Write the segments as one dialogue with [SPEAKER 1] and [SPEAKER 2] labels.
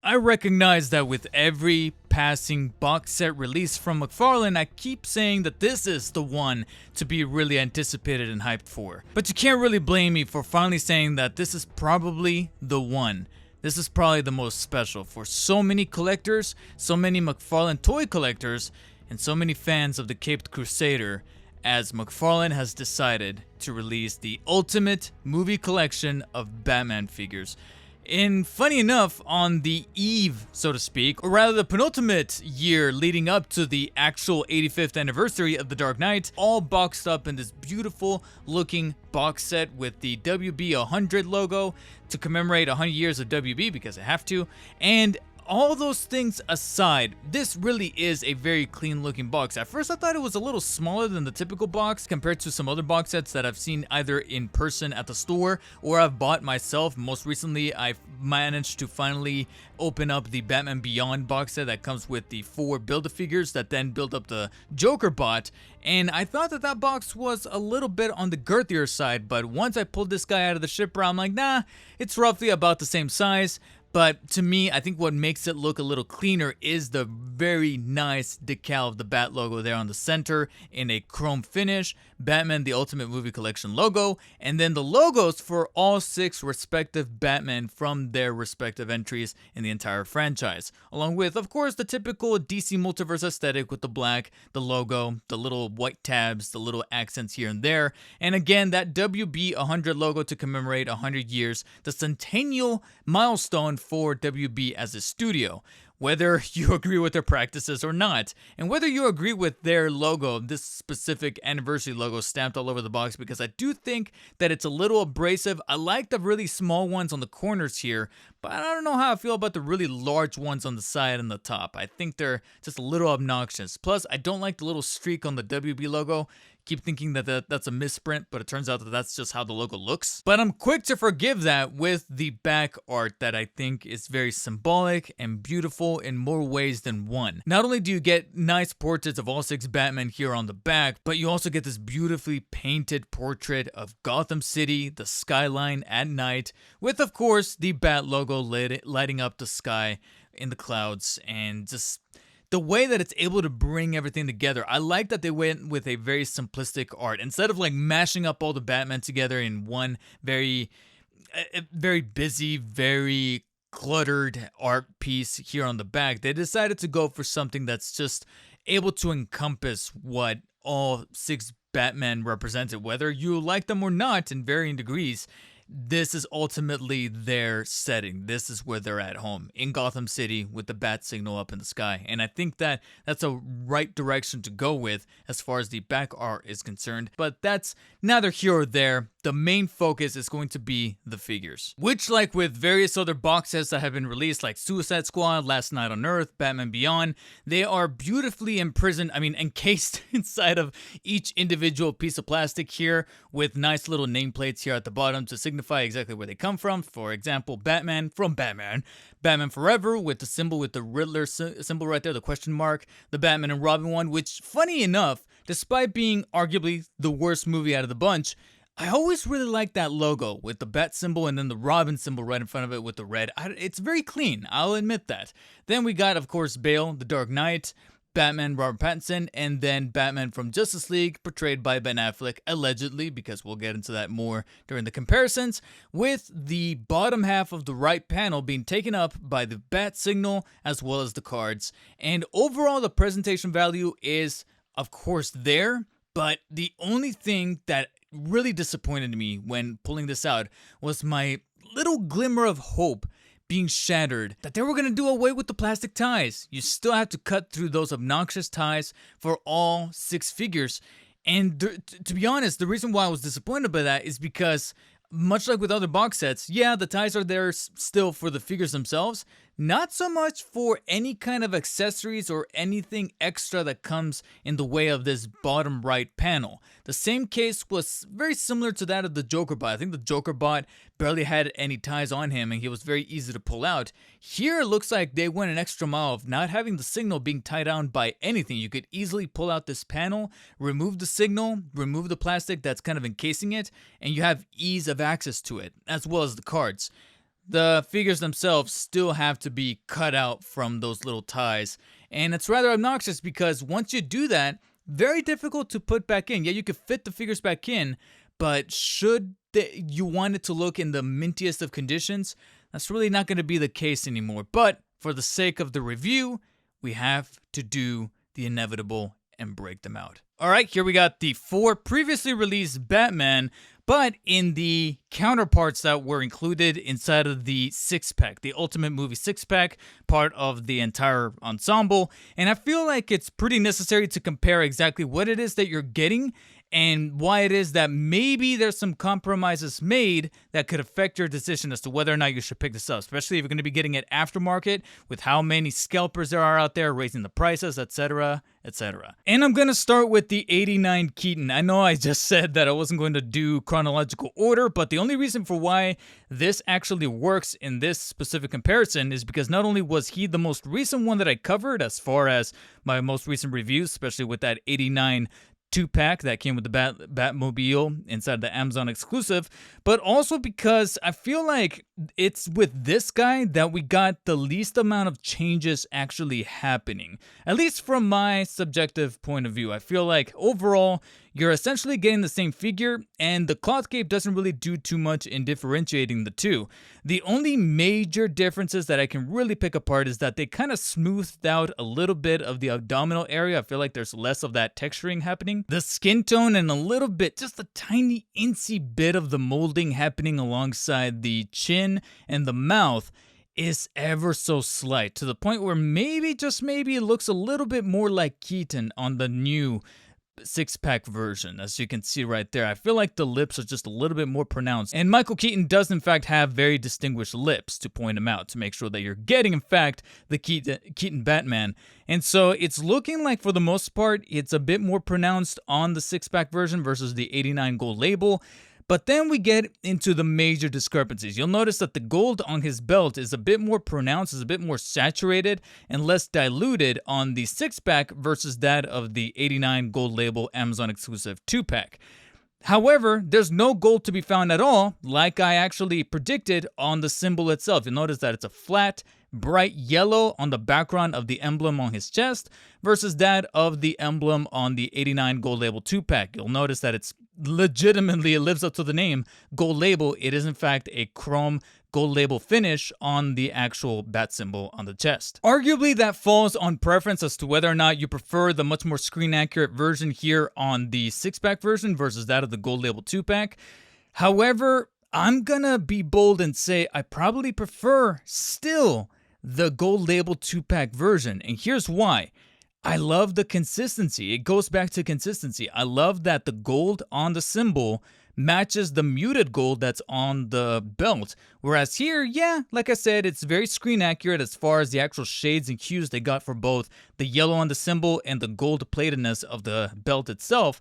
[SPEAKER 1] I recognize that with every passing box set release from McFarlane, I keep saying that this is the one to be really anticipated and hyped for. But you can't really blame me for finally saying that this is probably the one. This is probably the most special for so many collectors, so many McFarlane toy collectors, and so many fans of the Caped Crusader, as McFarlane has decided to release the ultimate movie collection of Batman figures. And funny enough, on the eve, so to speak, or rather the penultimate year leading up to the actual 85th anniversary of The Dark Knight, all boxed up in this beautiful looking box set with the WB 100 logo to commemorate 100 years of WB because I have to, and all those things aside, this really is a very clean looking box. At first I thought it was a little smaller than the typical box compared to some other box sets that I've seen either in person at the store or I've bought myself. Most recently I've managed to finally open up the Batman Beyond box set that comes with the 4 Build-A-Figures that then build up the Joker bot, and I thought that that box was a little bit on the girthier side, but once I pulled this guy out of the shipper, I'm like, nah, it's roughly about the same size. But to me, I think what makes it look a little cleaner is the very nice decal of the Bat logo there on the center in a chrome finish, Batman the Ultimate Movie Collection logo, and then the logos for all 6 respective Batman from their respective entries in the entire franchise. Along with, of course, the typical DC Multiverse aesthetic with the black, the logo, the little white tabs, the little accents here and there, and again, that WB 100 logo to commemorate 100 years, the centennial milestone for WB as a studio, whether you agree with their practices or not, and whether you agree with their logo, this specific anniversary logo stamped all over the box, because I do think that it's a little abrasive. I like the really small ones on the corners here, but I don't know how I feel about the really large ones on the side and the top. I think they're just a little obnoxious. Plus, I don't like the little streak on the WB logo. Keep thinking that that's a misprint, but it turns out that that's just how the logo looks. But I'm quick to forgive that with the back art that I think is very symbolic and beautiful in more ways than one. Not only do you get nice portraits of all 6 Batman here on the back, but you also get this beautifully painted portrait of Gotham City, the skyline at night, with of course the Bat logo lighting up the sky in the clouds, and just the way that it's able to bring everything together. I like that they went with a very simplistic art. Instead of like mashing up all the Batman together in one very busy, very cluttered art piece here on the back, they decided to go for something that's just able to encompass what all 6 Batman represented. Whether you like them or not in varying degrees, this is ultimately their setting. This is where they're at home, in Gotham City with the bat signal up in the sky. And I think that that's a right direction to go with as far as the back art is concerned. But that's neither here or there. The main focus is going to be the figures, which, like with various other box sets that have been released, like Suicide Squad, Last Night on Earth, Batman Beyond, they are beautifully encased inside of each individual piece of plastic here, with nice little nameplates here at the bottom to signify exactly where they come from. For example, Batman from Batman, Batman Forever with the symbol with the Riddler symbol right there, the question mark, the Batman and Robin one, which, funny enough, despite being arguably the worst movie out of the bunch, I always really like that logo with the bat symbol and then the Robin symbol right in front of it with the red. It's very clean, I'll admit that. Then we got, of course, Bale, The Dark Knight, Batman, Robert Pattinson, and then Batman from Justice League, portrayed by Ben Affleck, allegedly, because we'll get into that more during the comparisons, with the bottom half of the right panel being taken up by the bat signal as well as the cards. And overall, the presentation value is, of course, there, but the only thing that really disappointed me when pulling this out was my little glimmer of hope being shattered that they were going to do away with the plastic ties. You still have to cut through those obnoxious ties for all 6 figures. And to be honest, the reason why I was disappointed by that is because, much like with other box sets, yeah, the ties are there still for the figures themselves, not so much for any kind of accessories or anything extra that comes in the way of this bottom right panel. The same case was very similar to that of the Joker bot. I think the Joker bot barely had any ties on him and he was very easy to pull out. Here it looks like they went an extra mile of not having the signal being tied down by anything. You could easily pull out this panel, remove the signal, remove the plastic that's kind of encasing it, and you have ease of access to it, as well as the cards. the figures themselves still have to be cut out from those little ties. And it's rather obnoxious because once you do that, very difficult to put back in. Yeah, you could fit the figures back in, but you want it to look in the mintiest of conditions, that's really not going to be the case anymore. But for the sake of the review, we have to do the inevitable and break them out. All right, here we got the 4 previously released Batman, but in the counterparts that were included inside of the 6-pack, the Ultimate Movie 6-pack, part of the entire ensemble. And I feel like it's pretty necessary to compare exactly what it is that you're getting and why it is that maybe there's some compromises made that could affect your decision as to whether or not you should pick this up, especially if you're going to be getting it aftermarket with how many scalpers there are out there, raising the prices, etc., etc. And I'm going to start with the 89 Keaton. I know I just said that I wasn't going to do chronological order, but the only reason for why this actually works in this specific comparison is because not only was he the most recent one that I covered as far as my most recent reviews, especially with that 89 2-pack that came with the Batmobile inside the Amazon exclusive, but also because I feel like it's with this guy that we got the least amount of changes actually happening, at least from my subjective point of view. I feel like overall, you're essentially getting the same figure, and the cloth cape doesn't really do too much in differentiating the two. The only major differences that I can really pick apart is that they kind of smoothed out a little bit of the abdominal area. I feel like there's less of that texturing happening. The skin tone and a little bit, just a tiny incy bit of the molding happening alongside the chin and the mouth is ever so slight, to the point where maybe, just maybe, it looks a little bit more like Keaton on the new 6-pack version. As you can see right there, I feel like the lips are just a little bit more pronounced, and Michael Keaton does in fact have very distinguished lips to point him out, to make sure that you're getting in fact the Keaton Batman. And so it's looking like for the most part it's a bit more pronounced on the 6-pack version versus the 89 gold label. But then we get into the major discrepancies. You'll notice that the gold on his belt is a bit more pronounced, is a bit more saturated, and less diluted on the 6-pack versus that of the 89 gold label Amazon exclusive 2-pack. However, there's no gold to be found at all, like I actually predicted on the symbol itself. You'll notice that it's a flat, bright yellow on the background of the emblem on his chest versus that of the emblem on the 89 gold label 2-pack. You'll notice that it's legitimately, it lives up to the name, gold label. It is in fact a chrome gold label finish on the actual bat symbol on the chest. Arguably that falls on preference as to whether or not you prefer the much more screen accurate version here on the 6-pack version versus that of the gold label 2-pack. However, I'm gonna be bold and say I probably prefer still the gold label 2-pack version, and here's why. I love the consistency. It goes back to consistency. I love that the gold on the symbol matches the muted gold that's on the belt. Whereas here, yeah, like I said, it's very screen accurate as far as the actual shades and hues they got for both the yellow on the symbol and the gold platedness of the belt itself.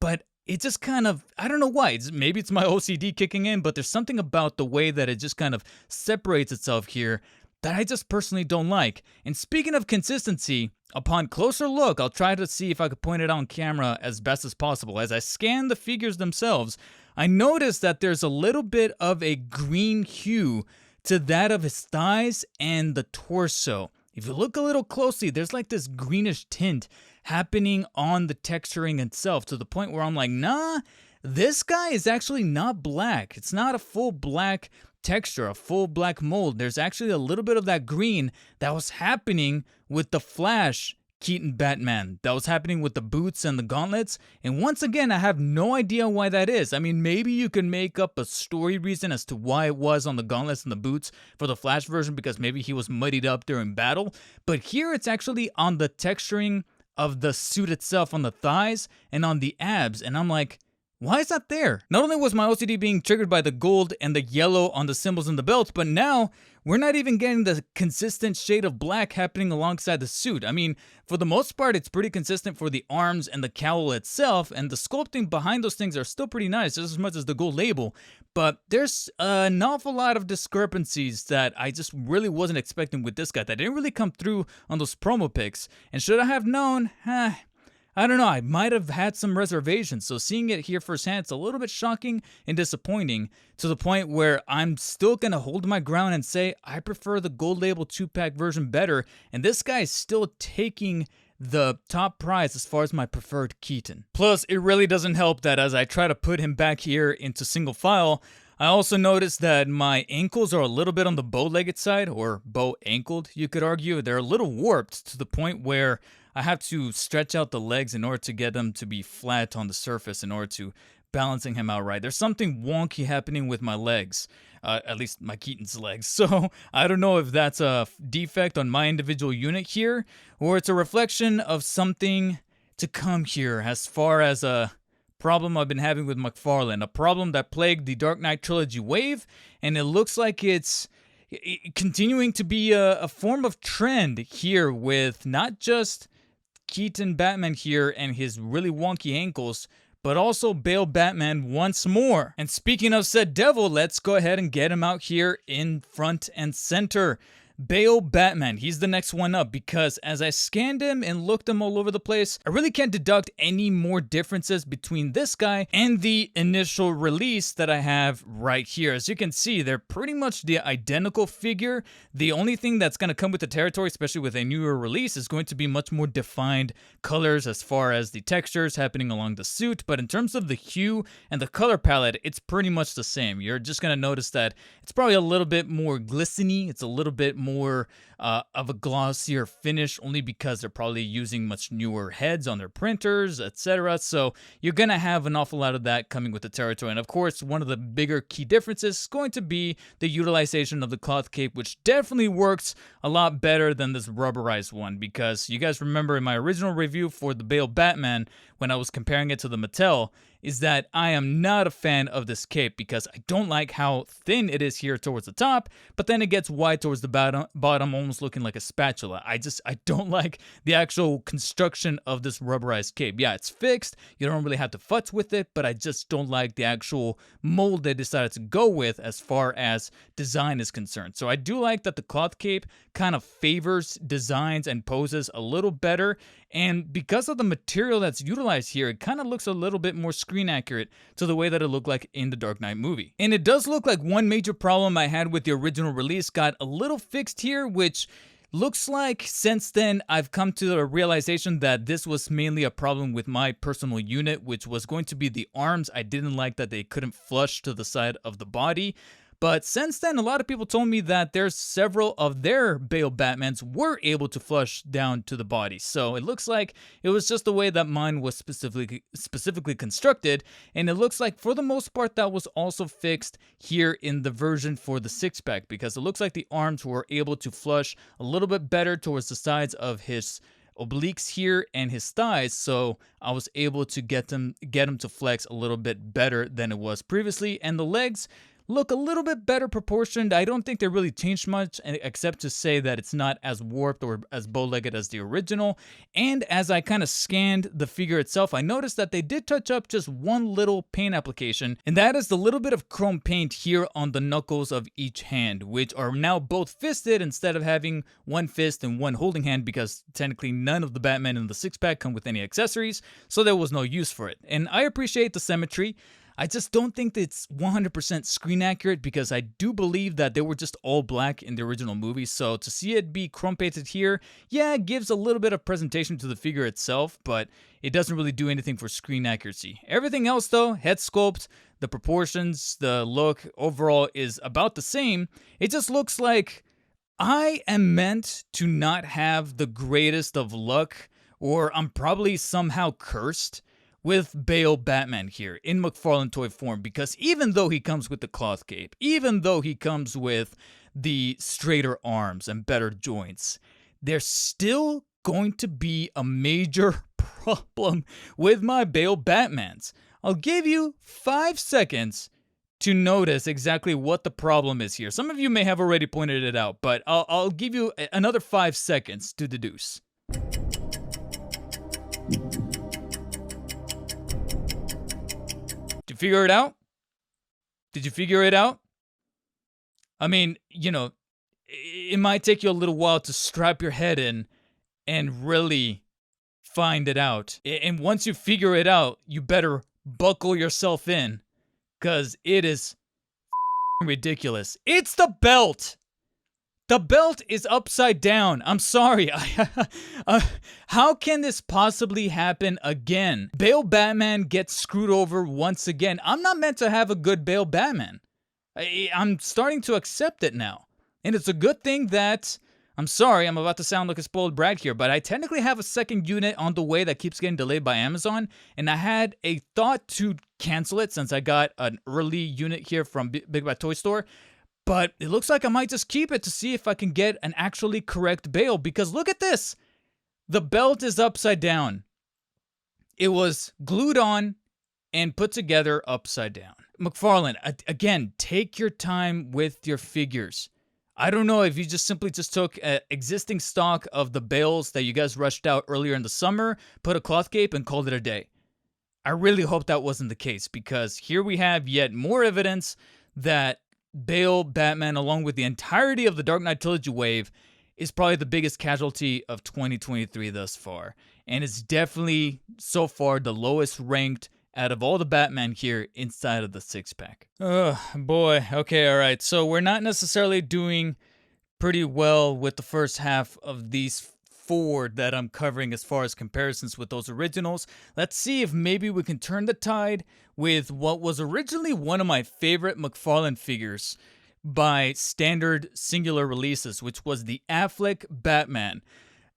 [SPEAKER 1] But it just kind of, I don't know why, maybe it's my OCD kicking in, but there's something about the way that it just kind of separates itself here that I just personally don't like. And speaking of consistency, upon closer look, I'll try to see if I could point it out on camera as best as possible. As I scan the figures themselves, I noticed that there's a little bit of a green hue to that of his thighs and the torso. If you look a little closely, there's like this greenish tint happening on the texturing itself, to the point where I'm like, nah, this guy is actually not black. It's not a full black texture, a full black mold. There's actually a little bit of that green that was happening with the Flash Keaton Batman, that was happening with the boots and the gauntlets. And once again, I have no idea why that is. I mean, maybe you can make up a story reason as to why it was on the gauntlets and the boots for the Flash version, because maybe he was muddied up during battle. But here it's actually on the texturing of the suit itself, on the thighs and on the abs. And I'm like, why is that there? Not only was my OCD being triggered by the gold and the yellow on the symbols in the belt, but now we're not even getting the consistent shade of black happening alongside the suit. I mean, for the most part, it's pretty consistent for the arms and the cowl itself, and the sculpting behind those things are still pretty nice, just as much as the gold label. But there's an awful lot of discrepancies that I just really wasn't expecting with this guy that didn't really come through on those promo pics. And should I have known? I don't know, I might have had some reservations. So seeing it here firsthand, it's a little bit shocking and disappointing to the point where I'm still going to hold my ground and say I prefer the gold label 2-pack version better. And this guy is still taking the top prize as far as my preferred Keaton. Plus, it really doesn't help that as I try to put him back here into single file, I also noticed that my ankles are a little bit on the bow-legged side, or bow-ankled, you could argue. They're a little warped to the point where I have to stretch out the legs in order to get them to be flat on the surface in order to balancing him out right. There's something wonky happening with my legs, at least my Keaton's legs. So I don't know if that's a defect on my individual unit here, or it's a reflection of something to come here as far as a problem I've been having with McFarlane, a problem that plagued the Dark Knight trilogy wave, and it looks like it's continuing to be a form of trend here with not just Keaton Batman here and his really wonky ankles, but also Bale Batman once more. And speaking of said devil, let's go ahead and get him out here in front and center. Bale Batman, he's the next one up because as I scanned him and looked him all over the place, I really can't deduct any more differences between this guy and the initial release that I have right here. As you can see, they're pretty much the identical figure. The only thing that's going to come with the territory, especially with a newer release, is going to be much more defined colors as far as the textures happening along the suit. But in terms of the hue and the color palette, it's pretty much the same. You're just going to notice that it's probably a little bit more glistening. It's a little bit more of a glossier finish only because they're probably using much newer heads on their printers, etc. So you're going to have an awful lot of that coming with the territory. And of course, one of the bigger key differences is going to be the utilization of the cloth cape, which definitely works a lot better than this rubberized one, because you guys remember in my original review for the Bale Batman, when I was comparing it to the Mattel, is that I am not a fan of this cape because I don't like how thin it is here towards the top, but then it gets wide towards the bottom, almost looking like a spatula. I don't like the actual construction of this rubberized cape. Yeah, it's fixed. You don't really have to futz with it, but I just don't like the actual mold they decided to go with as far as design is concerned. So I do like that the cloth cape kind of favors designs and poses a little better. And because of the material that's utilized here, it kind of looks a little bit more screen accurate to the way that it looked like in the Dark Knight movie. And it does look like one major problem I had with the original release got a little fixed here, which looks like since then I've come to the realization that this was mainly a problem with my personal unit, which was going to be the arms. I didn't like that they couldn't flush to the side of the body. But since then, a lot of people told me that there's several of their Bale Batmans were able to flush down to the body. So it looks like it was just the way that mine was specifically constructed. And it looks like for the most part that was also fixed here in the version for the 6-pack, because it looks like the arms were able to flush a little bit better towards the sides of his obliques here and his thighs, so I was able to get him to flex a little bit better than it was previously. And the legs look a little bit better proportioned. I don't think they really changed much, except to say that it's not as warped or as bow-legged as the original. And as I kind of scanned the figure itself, I noticed that they did touch up just one little paint application, and that is the little bit of chrome paint here on the knuckles of each hand, which are now both fisted instead of having one fist and one holding hand, because technically none of the Batman in the 6-pack come with any accessories, so there was no use for it. And I appreciate the symmetry. I just don't think that it's 100% screen accurate, because I do believe that they were just all black in the original movie. So to see it be chrome painted here, yeah, it gives a little bit of presentation to the figure itself, but it doesn't really do anything for screen accuracy. Everything else though, head sculpt, the proportions, the look overall is about the same. It just looks like I am meant to not have the greatest of luck, or I'm probably somehow cursed with Bale Batman here in McFarlane toy form, because even though he comes with the cloth cape, even though he comes with the straighter arms and better joints, there's still going to be a major problem with my Bale Batmans. I'll give you 5 seconds to notice exactly what the problem is here. Some of you may have already pointed it out, but I'll give you another 5 seconds to deduce. Did you figure it out? Did you figure it out? I mean, you know, it might take you a little while to strap your head in and really find it out. And once you figure it out, you better buckle yourself in, because it is ridiculous. It's the belt! The belt is upside down. I'm sorry. How can this possibly happen again? Bale Batman gets screwed over once again. I'm not meant to have a good Bale Batman. I'm starting to accept it now. And it's a good thing that, I'm sorry, I'm about to sound like a spoiled brat here, but I technically have a second unit on the way that keeps getting delayed by Amazon, and I had a thought to cancel it since I got an early unit here from Big Bad Toy Store. But it looks like I might just keep it to see if I can get an actually correct Bale, because look at this. The belt is upside down. It was glued on and put together upside down. McFarlane, again, take your time with your figures. I don't know if you just simply took existing stock of the Bales that you guys rushed out earlier in the summer, put a cloth cape, and called it a day. I really hope that wasn't the case, because here we have yet more evidence that Bale Batman, along with the entirety of the Dark Knight Trilogy wave, is probably the biggest casualty of 2023 thus far. And it's definitely, so far, the lowest ranked out of all the Batman here inside of the six-pack. Oh, boy. Okay, alright. So we're not necessarily doing pretty well with the first half of these 4 that I'm covering as far as comparisons with those originals. Let's see if maybe we can turn the tide with what was originally one of my favorite McFarlane figures by standard singular releases, which was the Affleck Batman.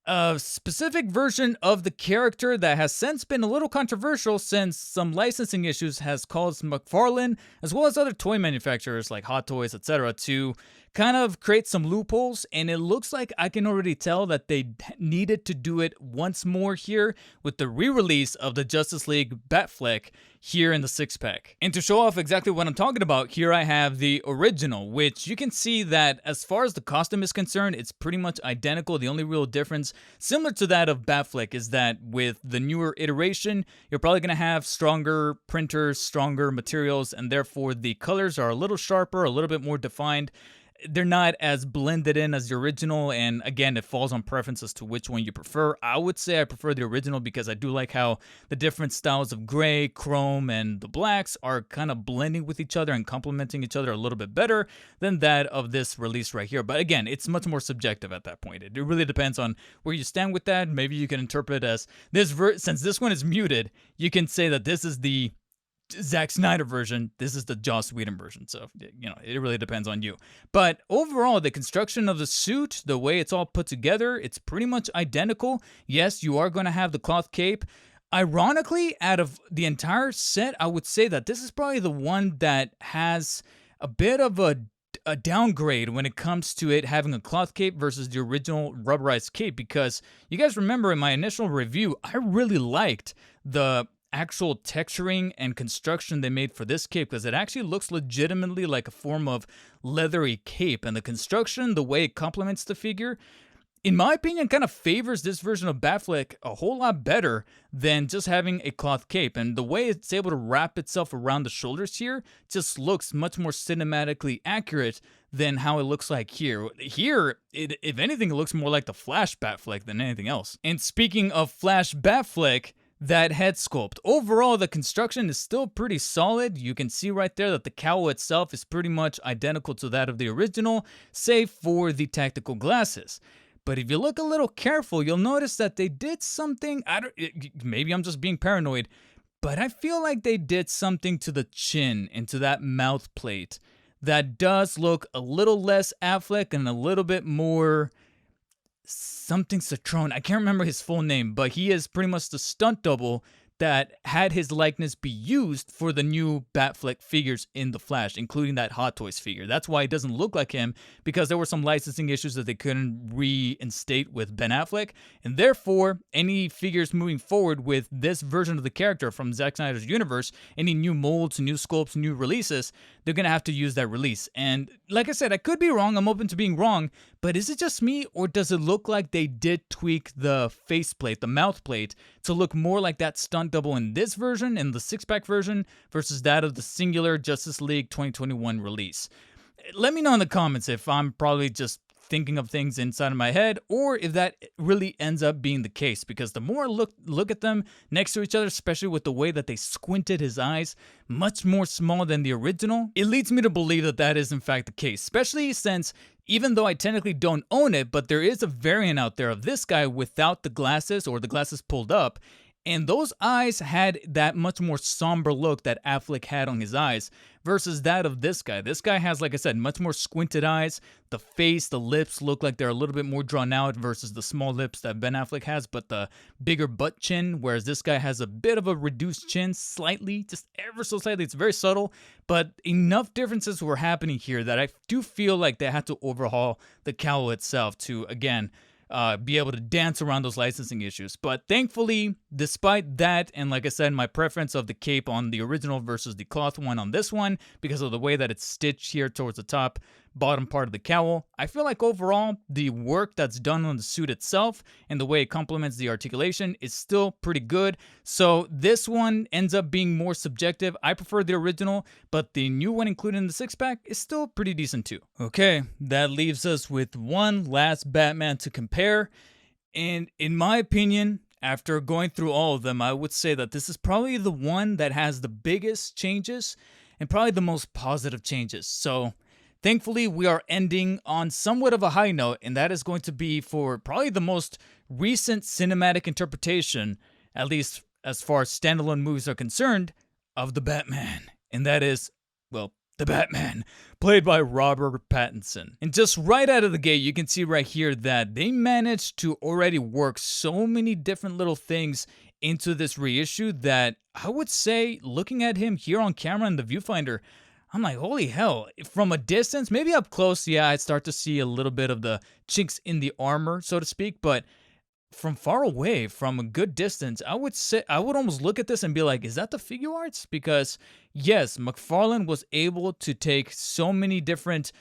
[SPEAKER 1] A specific version of the character that has since been a little controversial since some licensing issues has caused McFarlane, as well as other toy manufacturers like Hot Toys, etc., to kind of create some loopholes, and it looks like I can already tell that they needed to do it once more here with the re-release of the Justice League Batfleck here in the six-pack. And to show off exactly what I'm talking about, here I have the original, which you can see that as far as the costume is concerned, it's pretty much identical. The only real difference, similar to that of Batfleck, is that with the newer iteration, you're probably going to have stronger printers, stronger materials, and therefore the colors are a little sharper, a little bit more defined. They're not as blended in as the original, and again, it falls on preference as to which one you prefer. I would say I prefer the original because I do like how the different styles of gray, chrome, and the blacks are kind of blending with each other and complementing each other a little bit better than that of this release right here. But again, it's much more subjective at that point. It really depends on where you stand with that. Maybe you can interpret it as this since this one is muted, you can say that this is the Zack Snyder version, this is the Joss Whedon version, so, you know, it really depends on you. But overall, the construction of the suit, the way it's all put together, it's pretty much identical. Yes, you are going to have the cloth cape. Ironically, out of the entire set, I would say that this is probably the one that has a bit of a downgrade when it comes to it having a cloth cape versus the original rubberized cape, because you guys remember in my initial review, I really liked the actual texturing and construction they made for this cape, because it actually looks legitimately like a form of leathery cape, and the construction, the way it complements the figure, in my opinion, kind of favors this version of Batfleck a whole lot better than just having a cloth cape. And the way it's able to wrap itself around the shoulders here just looks much more cinematically accurate than how it looks like here. Here, if anything, it looks more like the Flash Batfleck than anything else. And speaking of Flash Batfleck, that head sculpt. Overall, the construction is still pretty solid. You can see right there that the cowl itself is pretty much identical to that of the original, save for the tactical glasses. But if you look a little careful, you'll notice that they did something, maybe I'm just being paranoid, but I feel like they did something to the chin and to that mouth plate that does look a little less Affleck and a little bit more something Citrone. I can't remember his full name, but he is pretty much the stunt double that had his likeness be used for the new Batfleck figures in The Flash, including that Hot Toys figure. That's why it doesn't look like him, because there were some licensing issues that they couldn't reinstate with Ben Affleck, and therefore, any figures moving forward with this version of the character from Zack Snyder's universe, any new molds, new sculpts, new releases, they're going to have to use that release. And like I said, I could be wrong, I'm open to being wrong, but is it just me, or does it look like they did tweak the faceplate, the mouth plate, to look more like that stunt double in this version, in the six-pack version, versus that of the singular Justice League 2021 release? Let me know in the comments if I'm probably just thinking of things inside of my head, or if that really ends up being the case. Because the more I look at them next to each other, especially with the way that they squinted his eyes, much more small than the original, it leads me to believe that that is in fact the case. Especially since, even though I technically don't own it, but there is a variant out there of this guy without the glasses or the glasses pulled up. And those eyes had that much more somber look that Affleck had on his eyes versus that of this guy. This guy has, like I said, much more squinted eyes. The face, the lips look like they're a little bit more drawn out versus the small lips that Ben Affleck has, but the bigger butt chin, whereas this guy has a bit of a reduced chin, slightly, just ever so slightly. It's very subtle, but enough differences were happening here that I do feel like they had to overhaul the cowl itself to, again, be able to dance around those licensing issues. But thankfully, despite that, and like I said, my preference of the cape on the original versus the cloth one on this one, because of the way that it's stitched here towards the top, bottom part of the cowl, I feel like overall, the work that's done on the suit itself and the way it complements the articulation is still pretty good. So this one ends up being more subjective. I prefer the original, but the new one included in the six-pack is still pretty decent too. Okay, that leaves us with one last Batman to compare. And in my opinion, after going through all of them, I would say that this is probably the one that has the biggest changes and probably the most positive changes. So thankfully, we are ending on somewhat of a high note, and that is going to be for probably the most recent cinematic interpretation, at least as far as standalone movies are concerned, of the Batman. And that is, well, the Batman, played by Robert Pattinson. And just right out of the gate, you can see right here that they managed to already work so many different little things into this reissue that I would say, looking at him here on camera in the viewfinder, I'm like, holy hell, from a distance, maybe up close, yeah, I'd start to see a little bit of the chinks in the armor, so to speak, but from far away, from a good distance, I would almost look at this and be like, is that the figure arts? Because yes, McFarlane was able to take so many different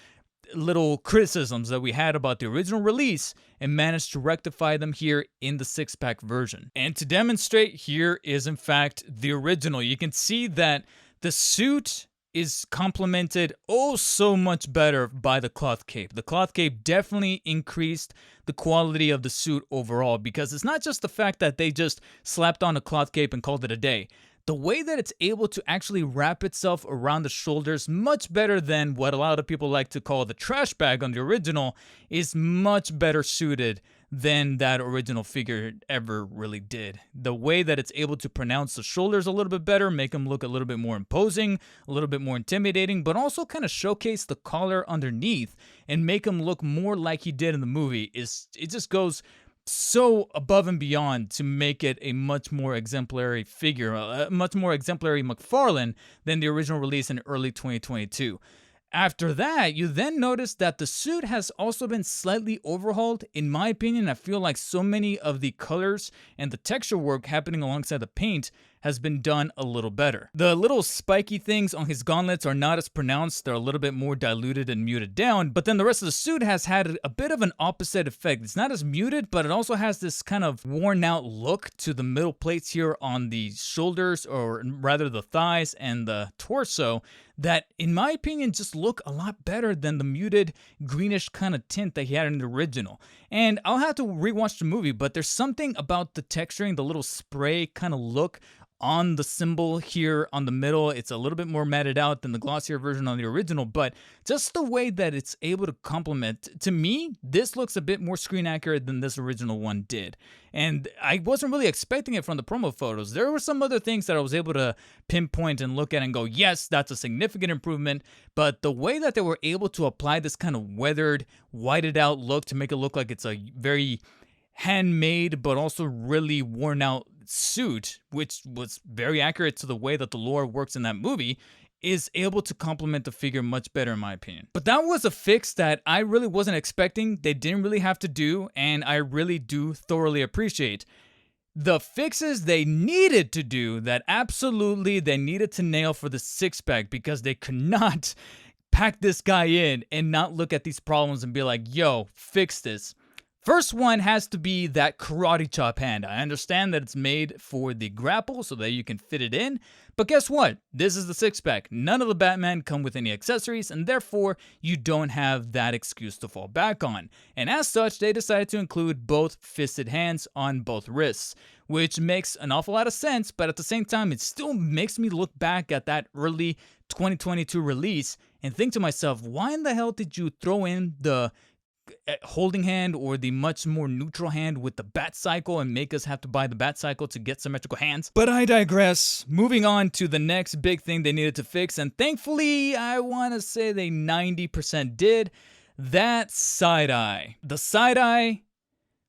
[SPEAKER 1] little criticisms that we had about the original release and managed to rectify them here in the six-pack version. And to demonstrate, here is in fact the original. You can see that the suit is complemented oh so much better by the cloth cape. The cloth cape definitely increased the quality of the suit overall, because it's not just the fact that they just slapped on a cloth cape and called it a day. The way that it's able to actually wrap itself around the shoulders, much better than what a lot of people like to call the trash bag on the original, is much better suited than that original figure ever really did. The way that it's able to pronounce the shoulders a little bit better, make them look a little bit more imposing, a little bit more intimidating, but also kind of showcase the collar underneath and make him look more like he did in the movie, it just goes so above and beyond to make it a much more exemplary figure, a much more exemplary McFarlane than the original release in early 2022. After that, you then notice that the suit has also been slightly overhauled. In my opinion, I feel like so many of the colors and the texture work happening alongside the paint has been done a little better. The little spiky things on his gauntlets are not as pronounced. They're a little bit more diluted and muted down, but then the rest of the suit has had a bit of an opposite effect. It's not as muted, but it also has this kind of worn out look to the middle plates here on the shoulders, or rather the thighs and the torso, that in my opinion just look a lot better than the muted greenish kind of tint that he had in the original. And I'll have to rewatch the movie, but there's something about the texturing, the little spray kind of look on the symbol here on the middle. It's a little bit more matted out than the glossier version on the original, but just the way that it's able to complement, to me, this looks a bit more screen accurate than this original one did. And I wasn't really expecting it from the promo photos. There were some other things that I was able to pinpoint and look at and go, yes, that's a significant improvement, but the way that they were able to apply this kind of weathered, whited out look to make it look like it's a very handmade but also really worn out suit, which was very accurate to the way that the lore works in that movie, is able to complement the figure much better in my opinion. But that was a fix that I really wasn't expecting. They didn't really have to do, and I really do thoroughly appreciate. The fixes they needed to do that absolutely they needed to nail for the six-pack, because they could not pack this guy in and not look at these problems and be like, yo, fix this. First one has to be that karate chop hand. I understand that it's made for the grapple so that you can fit it in, but guess what? This is the six-pack. None of the Batman come with any accessories, and therefore you don't have that excuse to fall back on. And as such, they decided to include both fisted hands on both wrists, which makes an awful lot of sense, but at the same time, it still makes me look back at that early 2022 release and think to myself, why in the hell did you throw in the holding hand or the much more neutral hand with the bat cycle and make us have to buy the bat cycle to get symmetrical hands? But I digress. Moving on to the next big thing they needed to fix, and thankfully I want to say they 90% did, that side eye. The side eye,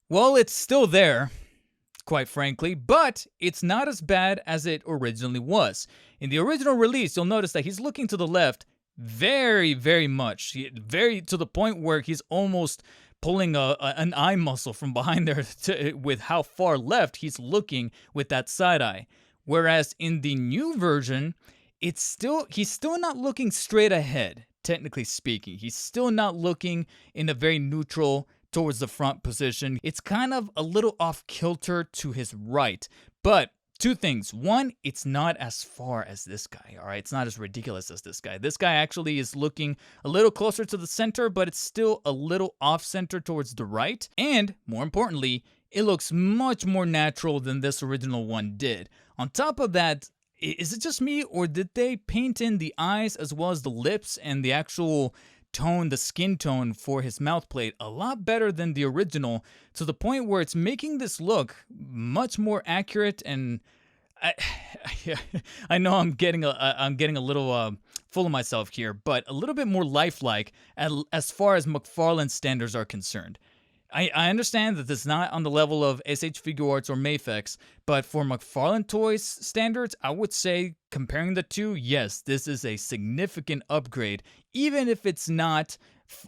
[SPEAKER 1] well, it's still there, quite frankly, but it's not as bad as it originally was. In the original release, you'll notice that he's looking to the left very, very much. Very to the point where he's almost pulling an eye muscle from behind there with how far left he's looking with that side eye. Whereas in the new version, he's still not looking straight ahead, technically speaking. He's still not looking in a very neutral towards the front position. It's kind of a little off kilter to his right. But two things. One, it's not as far as this guy, all right? It's not as ridiculous as this guy. This guy actually is looking a little closer to the center, but it's still a little off-center towards the right. And more importantly, it looks much more natural than this original one did. On top of that, is it just me, or did they paint in the eyes as well as the lips and the actual tone, the skin tone for his mouth plate a lot better than the original, to the point where it's making this look much more accurate? And I know I'm getting a little full of myself here, but a little bit more lifelike as far as McFarlane's standards are concerned. I understand that it's not on the level of SH Figuarts or Mafex, but for McFarlane Toys standards, I would say, comparing the two, yes, this is a significant upgrade, even if it's not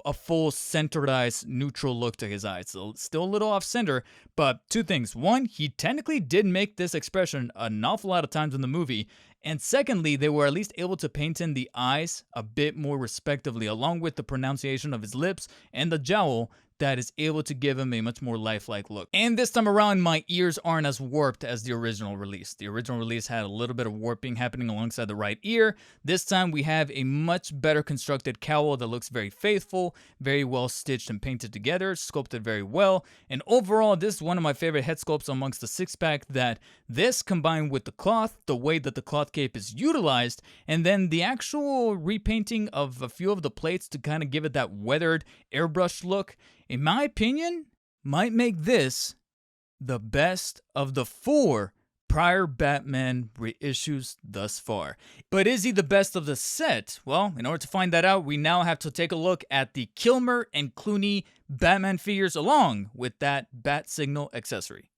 [SPEAKER 1] a full centerized neutral look to his eyes. So still a little off center, but two things. One, he technically did make this expression an awful lot of times in the movie. And secondly, they were at least able to paint in the eyes a bit more respectively, along with the pronunciation of his lips and the jowl that is able to give him a much more lifelike look. And this time around, my ears aren't as warped as the original release. The original release had a little bit of warping happening alongside the right ear. This time we have a much better constructed cowl that looks very faithful, very well stitched and painted together, sculpted very well. And overall, this is one of my favorite head sculpts amongst the six-pack, that this combined with the cloth, the way that the cloth cape is utilized, and then the actual repainting of a few of the plates to kind of give it that weathered airbrush look, in my opinion, might make this the best of the 4 prior Batman reissues thus far. But is he the best of the set? Well, in order to find that out, we now have to take a look at the Kilmer and Clooney Batman figures along with that Bat Signal accessory.